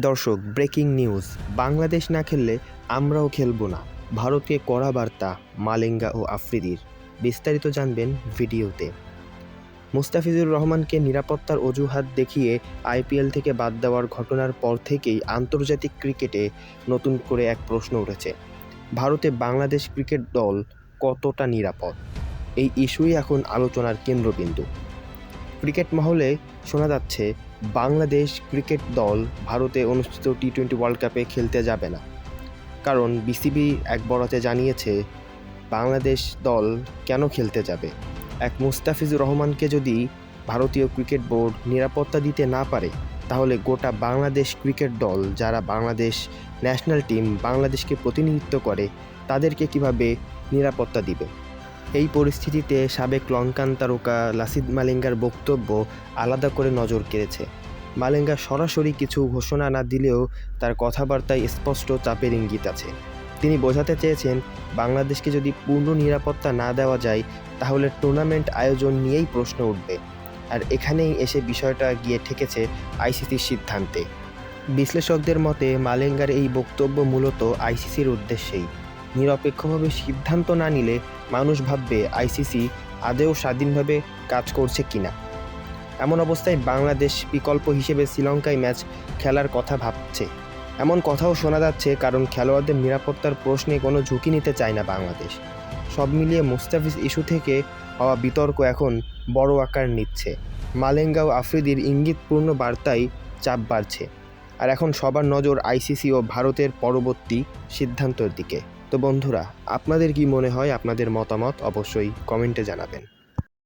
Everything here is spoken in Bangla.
দর্শক, ব্রেকিং নিউজ। বাংলাদেশ না খেললে আমরাও খেলব না, ভারতকে কড়া বার্তা মালিঙ্গা ও আফ্রিদির। বিস্তারিত জানবেন ভিডিওতে। মুস্তাফিজুর রহমানকে নিরাপত্তার অজুহাত দেখিয়ে আইপিএল থেকে বাদ দেওয়ার ঘটনার পর থেকেই আন্তর্জাতিক ক্রিকেটে নতুন করে এক প্রশ্ন উঠেছে: ভারতে বাংলাদেশ ক্রিকেট দল কতটা নিরাপদ? এই ইস্যুই এখন আলোচনার কেন্দ্রবিন্দু। ক্রিকেট মহলে শোনা যাচ্ছে বাংলাদেশ ক্রিকেট দল ভারতে অনুষ্ঠিত টি-20 ওয়ার্ল্ড কাপে খেলতে যাবে না, কারণ বিসিবি এক বরাতে জানিয়েছে বাংলাদেশ দল কেন খেলতে যাবে। এক মুস্তাফিজুর রহমানকে যদি ভারতীয় ক্রিকেট বোর্ড নিরাপত্তা দিতে না পারে, তাহলে গোটা বাংলাদেশ ক্রিকেট দল, যারা বাংলাদেশ ন্যাশনাল টিম বাংলাদেশকে প্রতিনিধিত্ব করে, তাদেরকে কিভাবে নিরাপত্তা দিবে? এই পরিস্থিতিতে সাবেক লঙ্কান তারকা লাসিথ মালিঙ্গার বক্তব্য আলাদা করে নজর কেড়েছে। মালিঙ্গা সরাসরি কিছু ঘোষণা না দিলেও তার কথাবার্তায় স্পষ্ট চাপের ইঙ্গিত আছে। তিনি বোঝাতে চেয়েছেন, বাংলাদেশকে যদি পূর্ণ নিরাপত্তা না দেওয়া যায়, তাহলে টুর্নামেন্ট আয়োজন নিয়েই প্রশ্ন উঠবে। আর এখানেই এসে বিষয়টা গিয়ে ঠেকেছে আইসিসির সিদ্ধান্তে। বিশ্লেষকদের মতে মালিঙ্গার এই বক্তব্য মূলত আইসিসির উদ্দেশ্যেই। নিরপেক্ষভাবে সিদ্ধান্ত না নিলে মানুষ ভাববে আইসিসি আদৌ স্বাধীনভাবে কাজ করছে কিনা। এমন অবস্থায় বাংলাদেশ বিকল্প হিসেবে শ্রীলঙ্কায় ম্যাচ খেলার কথা ভাবছে, এমন কথাও শোনা যাচ্ছে, কারণ খেলোয়াড়দের নিরাপত্তার প্রশ্নে কোনো ঝুঁকি নিতে চায় না বাংলাদেশ। সব মিলিয়ে মুস্তাফিজ ইস্যু থেকে হওয়া বিতর্ক এখন বড় আকার নিচ্ছে। মালিঙ্গা ও আফ্রিদির ইঙ্গিতপূর্ণ বার্তায় চাপ বাড়ছে, আর এখন সবার নজর আইসিসি ও ভারতের পরবর্তী সিদ্ধান্তের দিকে। তো বন্ধুরা, আপনাদের কি মনে হয়? আপনাদের মতামত অবশ্যই কমেন্টে জানাবেন।